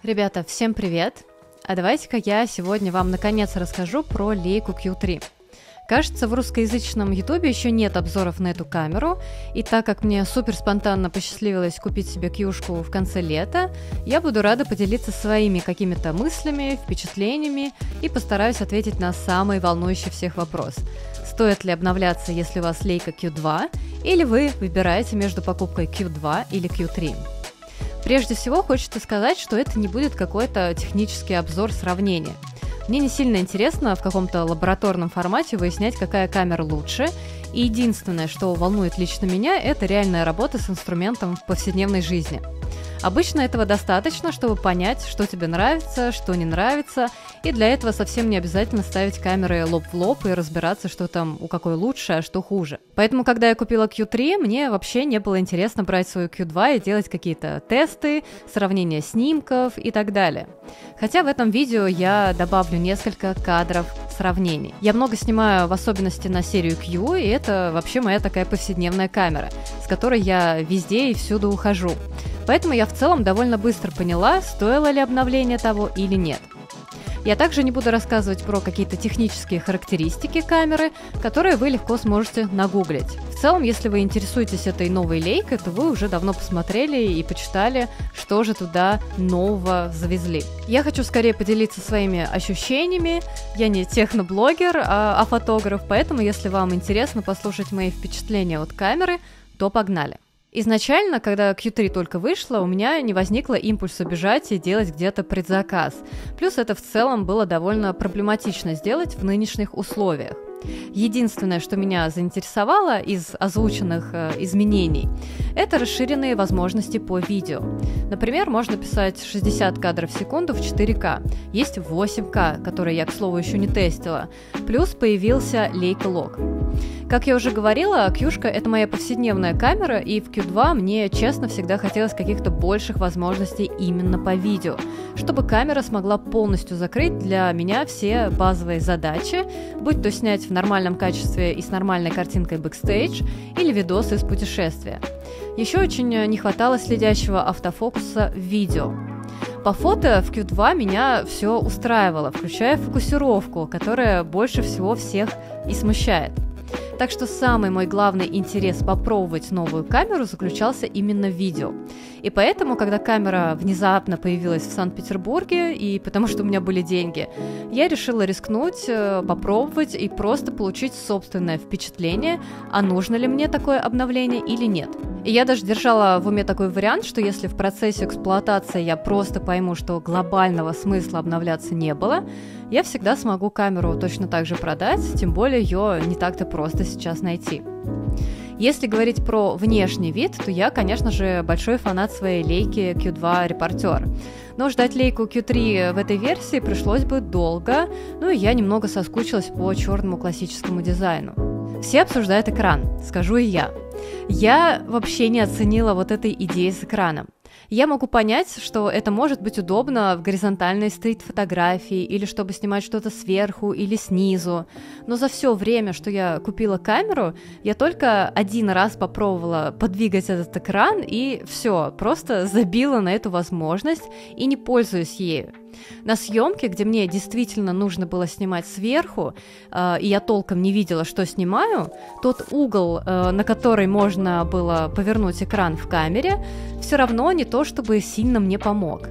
Ребята, всем привет! А давайте-ка я сегодня вам наконец расскажу про Leica Q3. Кажется, в русскоязычном ютубе еще нет обзоров на эту камеру, и так как мне супер спонтанно посчастливилось купить себе кьюшку в конце лета, я буду рада поделиться своими какими-то мыслями, впечатлениями и постараюсь ответить на самый волнующий всех вопрос. Стоит ли обновляться, если у вас Leica Q2, или вы выбираете между покупкой Q2 или Q3? Прежде всего, хочется сказать, что это не будет какой-то технический обзор сравнения. Мне не сильно интересно в каком-то лабораторном формате выяснять, какая камера лучше, и единственное, что волнует лично меня, это реальная работа с инструментом в повседневной жизни. Обычно этого достаточно, чтобы понять, что тебе нравится, что не нравится, и для этого совсем не обязательно ставить камеры лоб в лоб и разбираться, что там у какой лучше, а что хуже. Поэтому, когда я купила Q3, мне вообще не было интересно брать свою Q2 и делать какие-то тесты, сравнение снимков и так далее. Хотя в этом видео я добавлю несколько кадров сравнений. Я много снимаю, в особенности на серию Q, и это вообще моя такая повседневная камера, с которой я везде и всюду ухожу. Поэтому я в целом довольно быстро поняла, стоило ли обновление того или нет. Я также не буду рассказывать про какие-то технические характеристики камеры, которые вы легко сможете нагуглить. В целом, если вы интересуетесь этой новой Leica, то вы уже давно посмотрели и почитали, что же туда нового завезли. Я хочу скорее поделиться своими ощущениями. Я не техноблогер, а фотограф, поэтому если вам интересно послушать мои впечатления от камеры, то погнали. Изначально, когда Q3 только вышла, у меня не возникло импульса бежать и делать где-то предзаказ. Плюс это в целом было довольно проблематично сделать в нынешних условиях. Единственное, что меня заинтересовало из озвученных изменений, это расширенные возможности по видео. Например, можно писать 60 кадров в секунду в 4К. Есть 8К, которые я, к слову, еще не тестила. Плюс появился Leica Lock. Как я уже говорила, Qшка — это моя повседневная камера, и в Q2 мне, честно, всегда хотелось каких-то больших возможностей именно по видео, чтобы камера смогла полностью закрыть для меня все базовые задачи, будь то снять в нормальном качестве и с нормальной картинкой бэкстейдж, или видосы из путешествия. Еще очень не хватало следящего автофокуса в видео. По фото в Q2 меня все устраивало, включая фокусировку, которая больше всего всех и смущает. Так что самый мой главный интерес попробовать новую камеру заключался именно в видео. И поэтому, когда камера внезапно появилась в Санкт-Петербурге, и потому что у меня были деньги, я решила рискнуть, попробовать и просто получить собственное впечатление, а нужно ли мне такое обновление или нет. И я даже держала в уме такой вариант, что если в процессе эксплуатации я просто пойму, что глобального смысла обновляться не было, я всегда смогу камеру точно так же продать, тем более ее не так-то просто сейчас найти. Если говорить про внешний вид, то я, конечно же, большой фанат своей Leica Q2 Reporter. Но ждать Leica Q3 в этой версии пришлось бы долго, ну и я немного соскучилась по черному классическому дизайну. Все обсуждают экран, скажу и я. Я вообще не оценила вот этой идеи с экраном. Я могу понять, что это может быть удобно в горизонтальной стрит-фотографии или чтобы снимать что-то сверху или снизу, но за все время, что я купила камеру, я только один раз попробовала подвигать этот экран и все, просто забила на эту возможность и не пользуюсь ею. На съемке, где мне действительно нужно было снимать сверху, и я толком не видела, что снимаю, тот угол, на который можно было повернуть экран в камере, все равно не то чтобы сильно мне помог.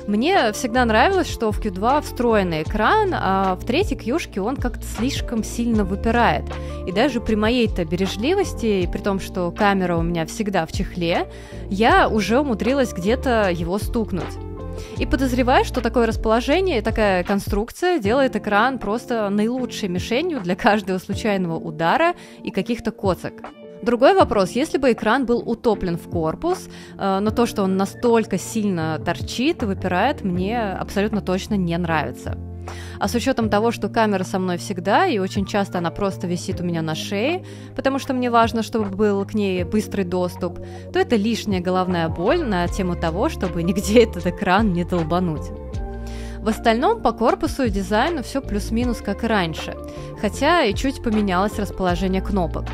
Мне всегда нравилось, что в Q2 встроенный экран, а в третьей Qшке он как-то слишком сильно выпирает. И даже при моей-то бережливости, и при том, что камера у меня всегда в чехле, я уже умудрилась где-то его стукнуть. И подозреваю, что такое расположение и такая конструкция делает экран просто наилучшей мишенью для каждого случайного удара и каких-то коцок. Другой вопрос, если бы экран был утоплен в корпус, но то, что он настолько сильно торчит и выпирает, мне абсолютно точно не нравится. А с учетом того, что камера со мной всегда, и очень часто она просто висит у меня на шее, потому что мне важно, чтобы был к ней быстрый доступ, то это лишняя головная боль на тему того, чтобы нигде этот экран не долбануть. В остальном по корпусу и дизайну все плюс-минус как и раньше, хотя и чуть поменялось расположение кнопок.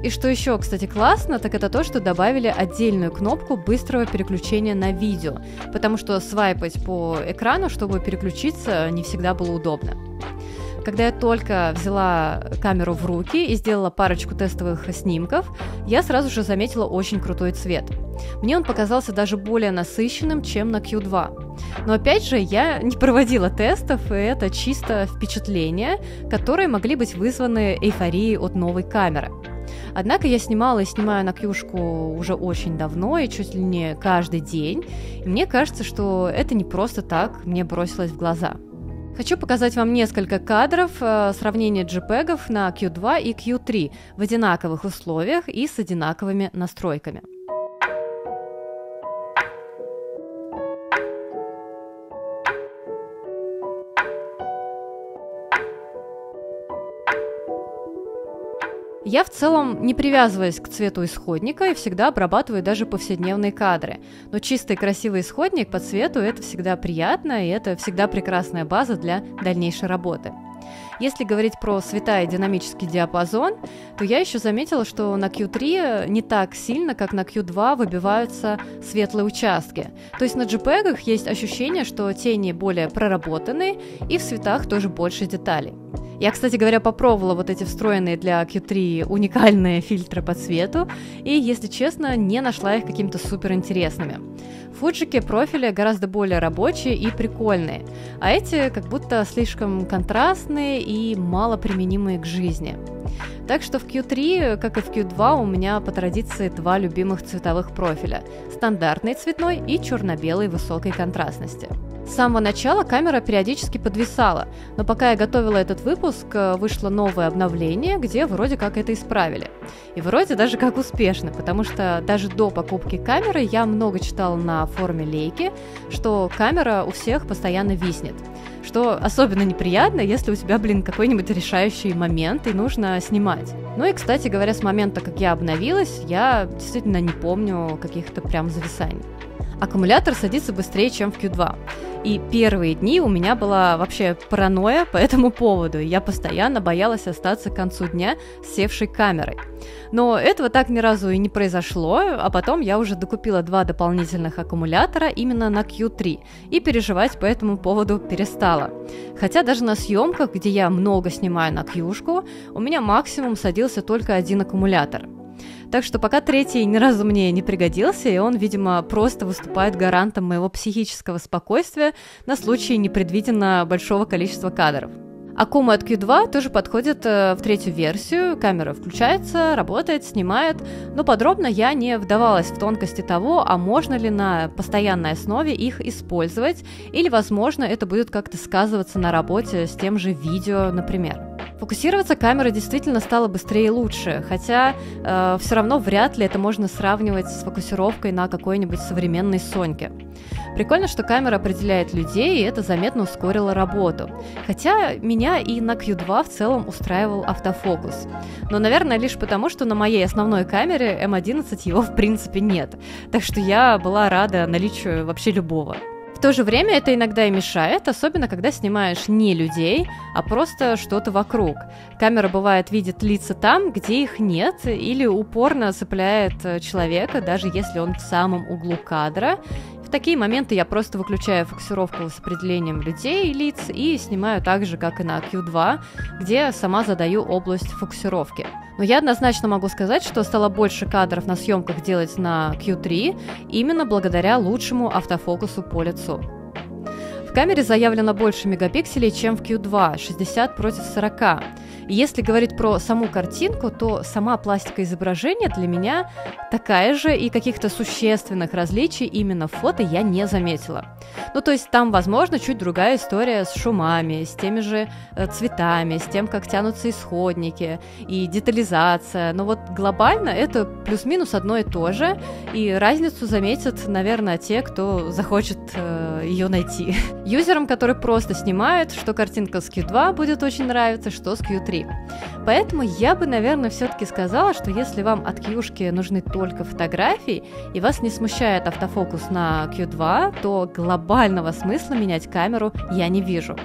И что еще, кстати, классно, так это то, что добавили отдельную кнопку быстрого переключения на видео, потому что свайпать по экрану, чтобы переключиться, не всегда было удобно. Когда я только взяла камеру в руки и сделала парочку тестовых снимков, я сразу же заметила очень крутой цвет. Мне он показался даже более насыщенным, чем на Q2. Но опять же, я не проводила тестов, и это чисто впечатления, которые могли быть вызваны эйфорией от новой камеры. Однако я снимала и снимаю на Кьюшку уже очень давно и чуть ли не каждый день, и мне кажется, что это не просто так мне бросилось в глаза. Хочу показать вам несколько кадров сравнения JPEG на Q2 и Q3 в одинаковых условиях и с одинаковыми настройками. Я в целом не привязываюсь к цвету исходника и всегда обрабатываю даже повседневные кадры. Но чистый красивый исходник по цвету – это всегда приятно, и это всегда прекрасная база для дальнейшей работы. Если говорить про цвета и динамический диапазон, то я еще заметила, что на Q3 не так сильно, как на Q2, выбиваются светлые участки. То есть на JPEG есть ощущение, что тени более проработаны, и в цветах тоже больше деталей. Я, кстати говоря, попробовала вот эти встроенные для Q3 уникальные фильтры по цвету, и, если честно, не нашла их какими-то супер интересными. В Фуджике профили гораздо более рабочие и прикольные, а эти как будто слишком контрастные и мало применимые к жизни. Так что в Q3, как и в Q2, у меня по традиции два любимых цветовых профиля – стандартный цветной и черно-белый высокой контрастности. С самого начала камера периодически подвисала, но пока я готовила этот выпуск, вышло новое обновление, где вроде как это исправили. И вроде даже как успешно, потому что даже до покупки камеры я много читала на форуме Лейки, что камера у всех постоянно виснет. Что особенно неприятно, если у тебя, какой-нибудь решающий момент и нужно снимать. Ну и, кстати говоря, с момента, как я обновилась, я действительно не помню каких-то прям зависаний. Аккумулятор садится быстрее, чем в Q2. И первые дни у меня была вообще паранойя по этому поводу, и я постоянно боялась остаться к концу дня с севшей камерой. Но этого так ни разу и не произошло, а потом я уже докупила 2 дополнительных аккумулятора именно на Q3, и переживать по этому поводу перестала. Хотя даже на съемках, где я много снимаю на Q-шку, у меня максимум садился только 1 аккумулятор. Так что пока третий ни разу мне не пригодился, и он, видимо, просто выступает гарантом моего психического спокойствия на случай непредвиденно большого количества кадров. Аккуму от Q2 тоже подходит в третью версию, камера включается, работает, снимает, но подробно я не вдавалась в тонкости того, а можно ли на постоянной основе их использовать, или, возможно, это будет как-то сказываться на работе с тем же видео, например. Фокусироваться камера действительно стала быстрее и лучше, хотя все равно вряд ли это можно сравнивать с фокусировкой на какой-нибудь современной Соньке. Прикольно, что камера определяет людей, и это заметно ускорило работу. Хотя меня и на Q2 в целом устраивал автофокус. Но, наверное, лишь потому, что на моей основной камере M11 его в принципе нет. Так что я была рада наличию вообще любого. В то же время это иногда и мешает, особенно когда снимаешь не людей, а просто что-то вокруг. Камера, бывает, видит лица там, где их нет, или упорно цепляет человека, даже если он в самом углу кадра. В такие моменты я просто выключаю фокусировку с определением людей и лиц и снимаю так же, как и на Q2, где сама задаю область фокусировки. Но я однозначно могу сказать, что стало больше кадров на съемках делать на Q3 именно благодаря лучшему автофокусу по лицу. В камере заявлено больше мегапикселей, чем в Q2, 60 против 40. И если говорить про саму картинку, то сама пластика изображения для меня такая же, и каких-то существенных различий именно в фото я не заметила. Ну, то есть там, возможно, чуть другая история с шумами, с теми же цветами, с тем, как тянутся исходники и детализация. Но вот глобально это плюс-минус одно и то же, и разницу заметят, наверное, те, кто захочет ее найти. Юзерам, которые просто снимают, что картинка с Q2 будет очень нравиться, что с Q3. Q3. Поэтому я бы, наверное, все-таки сказала, что если вам от Qшки нужны только фотографии и вас не смущает автофокус на Q2, то глобального смысла менять камеру я не вижу.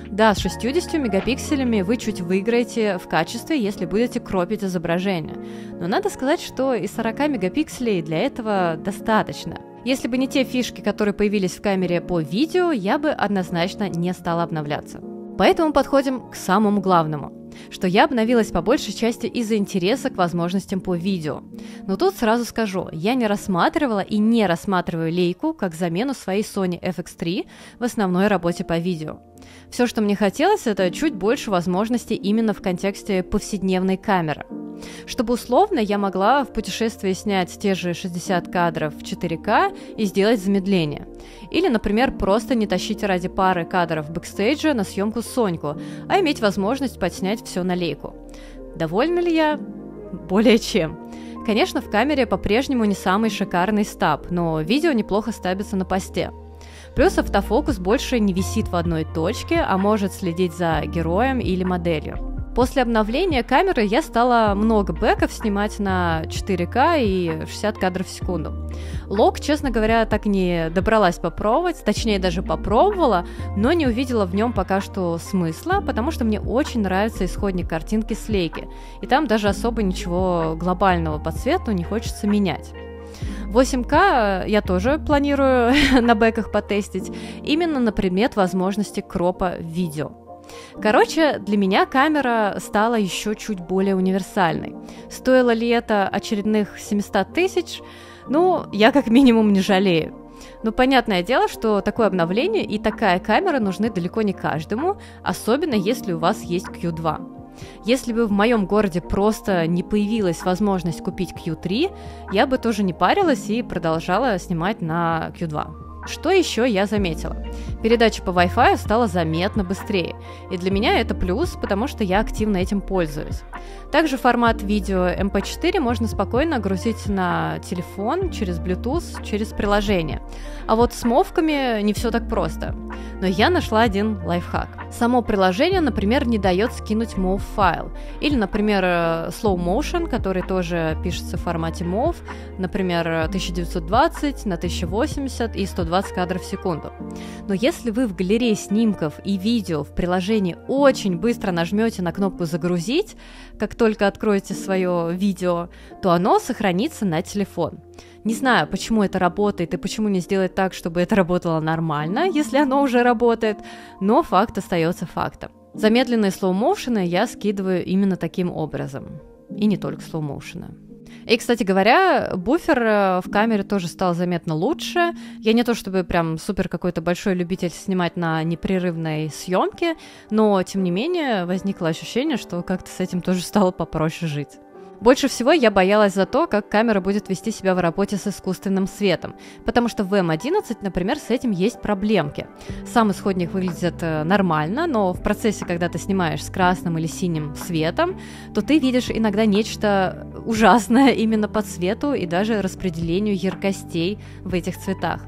Да, с 60 мегапикселями вы чуть выиграете в качестве, если будете кропить изображение. Но надо сказать, что и 40 мегапикселей для этого достаточно. Если бы не те фишки, которые появились в камере по видео, я бы однозначно не стала обновляться. Поэтому подходим к самому главному, что я обновилась по большей части из-за интереса к возможностям по видео. Но тут сразу скажу, я не рассматривала и не рассматриваю лейку как замену своей Sony FX3 в основной работе по видео. Все, что мне хотелось, это чуть больше возможностей именно в контексте повседневной камеры. Чтобы условно я могла в путешествии снять те же 60 кадров в 4К и сделать замедление. Или, например, просто не тащить ради пары кадров бэкстейджа на съемку Соньку, а иметь возможность подснять все на лейку. Довольна ли я? Более чем. Конечно, в камере по-прежнему не самый шикарный стаб, но видео неплохо стабится на посте. Плюс автофокус больше не висит в одной точке, а может следить за героем или моделью. После обновления камеры я стала много бэков снимать на 4К и 60 кадров в секунду. Лог, честно говоря, так и не добралась попробовать, точнее даже попробовала, но не увидела в нем пока что смысла, потому что мне очень нравится исходник картинки с лейки, и там даже особо ничего глобального по цвету не хочется менять. 8К я тоже планирую на бэках потестить, именно на предмет возможности кропа видео. Короче, для меня камера стала еще чуть более универсальной. Стоило ли это очередных 700 тысяч? Ну, я как минимум не жалею. Но понятное дело, что такое обновление и такая камера нужны далеко не каждому, особенно если у вас есть Q2. Если бы в моем городе просто не появилась возможность купить Q3, я бы тоже не парилась и продолжала снимать на Q2. Что еще я заметила? Передача по Wi-Fi стала заметно быстрее, и для меня это плюс, потому что я активно этим пользуюсь. Также формат видео MP4 можно спокойно грузить на телефон через Bluetooth, через приложение. А вот с мовками не все так просто. Но я нашла один лайфхак. Само приложение, например, не дает скинуть MOV файл. Или, например, Slow Motion, который тоже пишется в формате MOV, например, 1920 на 1080 и 120 кадров в секунду. Но если вы в галерее снимков и видео в приложении очень быстро нажмете на кнопку «Загрузить», как только откроете свое видео, то оно сохранится на телефон. Не знаю, почему это работает и почему не сделать так, чтобы это работало нормально, если оно уже работает, но факт остается фактом. Замедленные слоу-моушены я скидываю именно таким образом. И не только слоу-моушены. И, кстати говоря, буфер в камере тоже стал заметно лучше. Я не то чтобы прям супер какой-то большой любитель снимать на непрерывной съемке, но, тем не менее, возникло ощущение, что как-то с этим тоже стало попроще жить. Больше всего я боялась за то, как камера будет вести себя в работе с искусственным светом, потому что в M11, например, с этим есть проблемки. Сам исходник выглядит нормально, но в процессе, когда ты снимаешь с красным или синим светом, то ты видишь иногда нечто ужасное именно по цвету и даже распределению яркостей в этих цветах.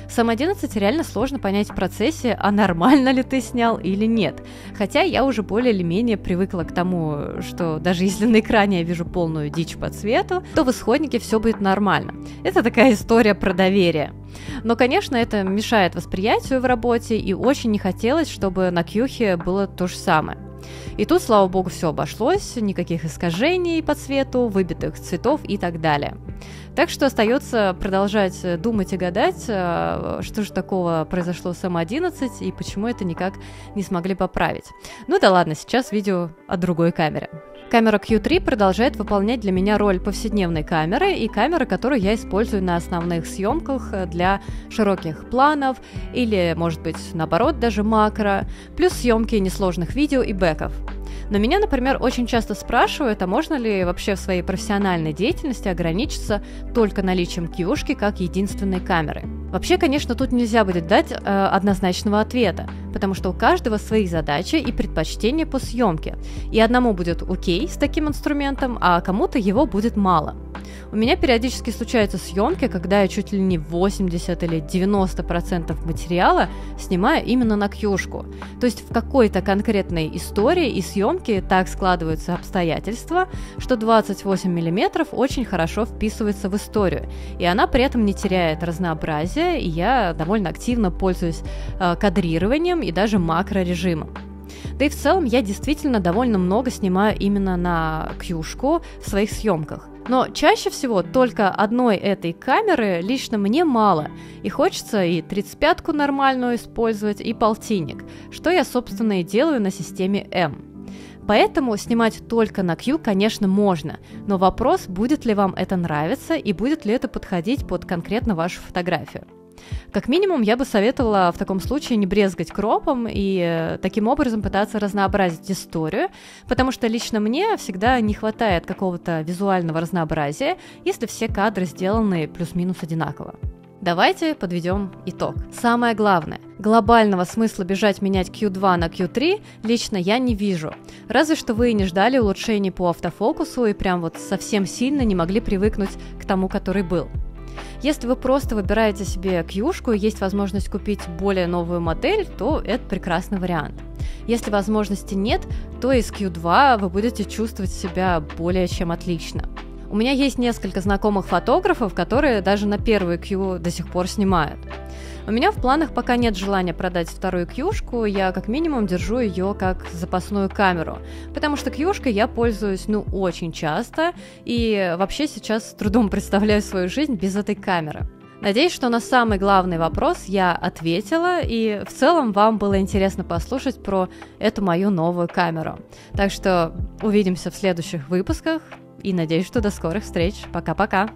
С M11 реально сложно понять в процессе, а нормально ли ты снял или нет. Хотя я уже более или менее привыкла к тому, что даже если на экране я вижу полную дичь по цвету, то в исходнике все будет нормально. Это такая история про доверие. Но, конечно, это мешает восприятию в работе, и очень не хотелось, чтобы на Qхе было то же самое. И тут, слава богу, все обошлось, никаких искажений по цвету, выбитых цветов и так далее. Так что остается продолжать думать и гадать, что же такого произошло с M11 и почему это никак не смогли поправить. Ну да ладно, сейчас видео о другой камере. Камера Q3 продолжает выполнять для меня роль повседневной камеры и камеры, которую я использую на основных съемках для широких планов или, может быть, наоборот, даже макро, плюс съемки несложных видео и бэков. Но меня, например, очень часто спрашивают, а можно ли вообще в своей профессиональной деятельности ограничиться только наличием Qшки как единственной камеры. Вообще, конечно, тут нельзя будет дать однозначного ответа, потому что у каждого свои задачи и предпочтения по съемке, и одному будет окей с таким инструментом, а кому-то его будет мало. У меня периодически случаются съемки, когда я чуть ли не 80 или 90% материала снимаю именно на кьюшку. То есть в какой-то конкретной истории и съемке так складываются обстоятельства, что 28 мм очень хорошо вписывается в историю, и она при этом не теряет разнообразия, и я довольно активно пользуюсь кадрированием и даже макрорежимом. Да и в целом я действительно довольно много снимаю именно на кьюшку в своих съемках. Но чаще всего только одной этой камеры лично мне мало, и хочется и 35-ку нормальную использовать, и полтинник, что я, собственно, и делаю на системе M. Поэтому снимать только на Q, конечно, можно, но вопрос, будет ли вам это нравиться и будет ли это подходить под конкретно вашу фотографию. Как минимум, я бы советовала в таком случае не брезгать кропом и таким образом пытаться разнообразить историю, потому что лично мне всегда не хватает какого-то визуального разнообразия, если все кадры сделаны плюс-минус одинаково. Давайте подведем итог. Самое главное, глобального смысла бежать менять Q2 на Q3 лично я не вижу. Разве что вы не ждали улучшений по автофокусу и прям вот совсем сильно не могли привыкнуть к тому, который был. Если вы просто выбираете себе кьюшку и есть возможность купить более новую модель, то это прекрасный вариант. Если возможности нет, то из Q2 вы будете чувствовать себя более чем отлично. У меня есть несколько знакомых фотографов, которые даже на первую Q до сих пор снимают. У меня в планах пока нет желания продать вторую кьюшку, я как минимум держу ее как запасную камеру, потому что кьюшкой я пользуюсь очень часто и вообще сейчас с трудом представляю свою жизнь без этой камеры. Надеюсь, что на самый главный вопрос я ответила, и в целом вам было интересно послушать про эту мою новую камеру. Так что увидимся в следующих выпусках, и надеюсь, что до скорых встреч. Пока-пока!